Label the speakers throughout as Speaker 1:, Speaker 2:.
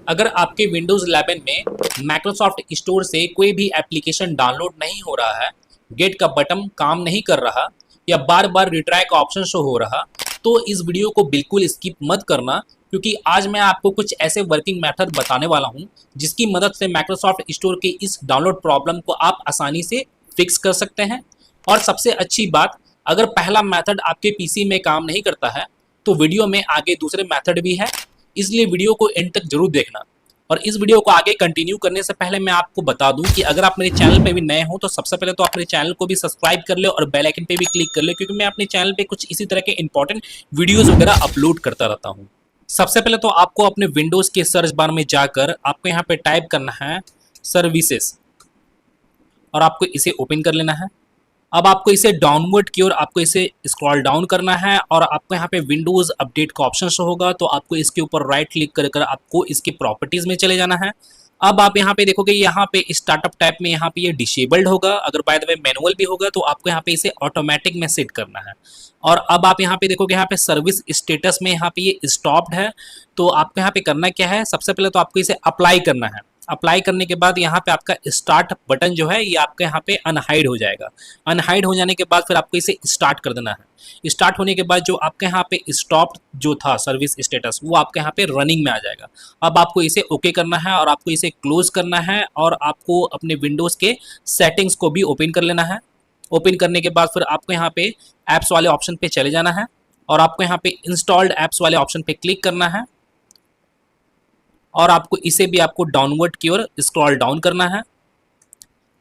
Speaker 1: अगर आपके विंडोज 11 में माइक्रोसॉफ्ट स्टोर से कोई भी एप्लीकेशन डाउनलोड नहीं हो रहा है, गेट का बटन काम नहीं कर रहा या बार बार रिट्राई का ऑप्शन शो हो रहा, तो इस वीडियो को बिल्कुल स्किप मत करना, क्योंकि आज मैं आपको कुछ ऐसे वर्किंग मेथड बताने वाला हूं जिसकी मदद से माइक्रोसॉफ्ट स्टोर के इस डाउनलोड प्रॉब्लम को आप आसानी से फिक्स कर सकते हैं। और सबसे अच्छी बात, अगर पहला मेथड आपके पीसी में काम नहीं करता है तो वीडियो में आगे दूसरे मेथड भी है, इसलिए वीडियो को एंड तक जरूर देखना। और इस वीडियो को आगे कंटिन्यू करने से पहले मैं आपको बता दूं कि अगर आप मेरे चैनल पे भी नए हो तो सबसे पहले तो अपने चैनल को भी सब्सक्राइब कर ले और बेल आइकन पे भी क्लिक कर ले, क्योंकि मैं अपने चैनल पे कुछ इसी तरह के इंपॉर्टेंट वीडियोस वगैरह अपलोड करता रहता हूँ। सबसे पहले तो आपको अपने विंडोज के सर्च बार में जाकर आपको यहाँ पे टाइप करना है सर्विसेज और आपको इसे ओपन कर लेना है। अब आपको इसे डाउनवर्ड की ओर आपको इसे स्क्रॉल डाउन करना है और आपको यहाँ पे विंडोज अपडेट का ऑप्शन शो होगा, तो आपको इसके ऊपर राइट क्लिक कर आपको इसके प्रॉपर्टीज में चले जाना है। अब आप यहाँ पे देखोगे यहाँ पे स्टार्टअप टाइप में यहाँ पे ये डिसेबल्ड होगा, अगर बाय द वे मैनुअल भी होगा तो आपको यहाँ पे इसे ऑटोमेटिक में सेट करना है। और अब आप यहाँ पे देखोगे यहाँ पे सर्विस स्टेटस में यहाँ पे ये स्टॉप्ड है, तो आपको यहाँ पे करना क्या है, सबसे पहले तो आपको इसे अप्लाई करना है। अप्लाई करने के बाद यहाँ पे आपका स्टार्ट बटन जो है ये आपके यहाँ पे अनहाइड हो जाएगा। अनहाइड हो जाने के बाद फिर आपको इसे स्टार्ट कर देना है। स्टार्ट होने के बाद जो आपके यहाँ पे स्टॉप जो था सर्विस स्टेटस, वो आपके यहाँ पे रनिंग में आ जाएगा। अब आपको इसे ओके करना है और आपको इसे क्लोज करना है और आपको अपने विंडोज़ के सेटिंग्स को भी ओपन कर लेना है। ओपन करने के बाद फिर आपको यहाँ पे ऐप्स वाले ऑप्शन पे चले जाना है और आपको यहाँ पे इंस्टॉल्ड ऐप्स वाले ऑप्शन पे क्लिक करना है और आपको इसे भी आपको डाउनवर्ड की ओर स्क्रॉल डाउन करना है।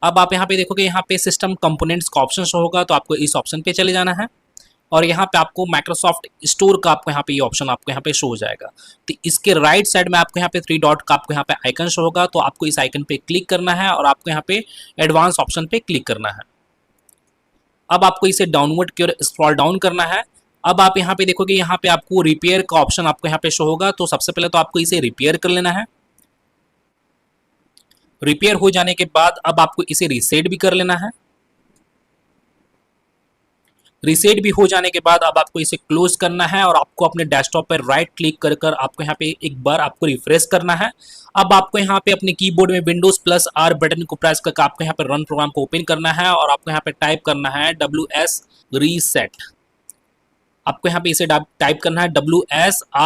Speaker 1: अब आप यहाँ पे देखोगे यहाँ पे सिस्टम कंपोनेंट्स का ऑप्शन शो होगा, तो आपको इस ऑप्शन पे चले जाना है और यहाँ पे आपको माइक्रोसॉफ्ट स्टोर का आपको यहाँ पे ये ऑप्शन आपको यहाँ पे शो हो जाएगा। तो इसके राइट साइड में आपको यहाँ पे 3 डॉट का आपको यहाँ पे आइकन शो होगा, तो आपको इस आइकन पे क्लिक करना है और आपको यहाँ पे एडवांस ऑप्शन पे क्लिक करना है। अब आपको इसे डाउनवर्ड की ओर स्क्रॉल डाउन करना है। अब आप यहाँ पे देखोगे यहाँ पे आपको रिपेयर का ऑप्शन आपको यहाँ पे शो होगा, तो सबसे पहले तो आपको इसे रिपेयर कर लेना है। रिपेयर हो जाने के बाद अब आपको इसे रीसेट भी कर लेना है। रीसेट भी हो जाने के बाद अब आपको इसे क्लोज करना है और आपको अपने डेस्कटॉप पर राइट क्लिक कर आपको यहाँ पे एक बार आपको रिफ्रेश करना है। अब आपको यहाँ पे अपने कीबोर्ड में विंडोज प्लस आर बटन को प्रेस करके आपको यहाँ पे रन प्रोग्राम को ओपन करना है और आपको यहाँ पे टाइप करना है WS रीसेट। आपको यहाँ पे इसे टाइप करना है WSRESET.exe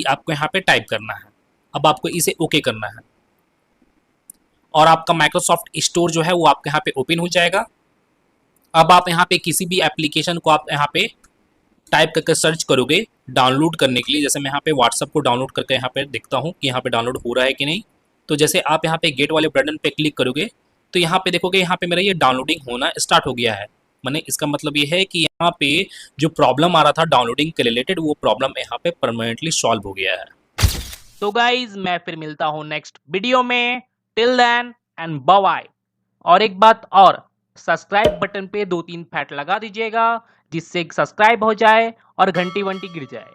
Speaker 1: आपको यहाँ पे टाइप करना है। अब आपको इसे ओके करना है और आपका माइक्रोसॉफ्ट स्टोर जो है वो आपके यहाँ पे ओपन हो जाएगा। अब आप यहाँ पे किसी भी एप्लीकेशन को आप यहाँ पे टाइप करके सर्च करोगे डाउनलोड करने के लिए, जैसे मैं यहाँ पे व्हाट्सअप को डाउनलोड करके यहाँ पे देखता हूँ कि यहाँ पे डाउनलोड हो रहा है कि नहीं। तो जैसे आप यहाँ पे गेट वाले बटन पे क्लिक करोगे तो यहाँ पे देखोगे यहाँ पे मेरा ये डाउनलोडिंग होना स्टार्ट हो गया है। मैंने इसका मतलब ये है कि यहाँ पे जो प्रॉब्लम आ रहा था डाउनलोडिंग के रिलेटेड, वो प्रॉब्लम यहाँ पे परमानेंटली सॉल्व हो गया है।
Speaker 2: तो गाइज मैं फिर मिलता हूँ नेक्स्ट वीडियो में। Till then and bye bye. और एक बात और, सब्सक्राइब बटन पे 2-3 फैट लगा दीजिएगा जिससे सब्सक्राइब हो जाए और घंटी वंटी गिर जाए।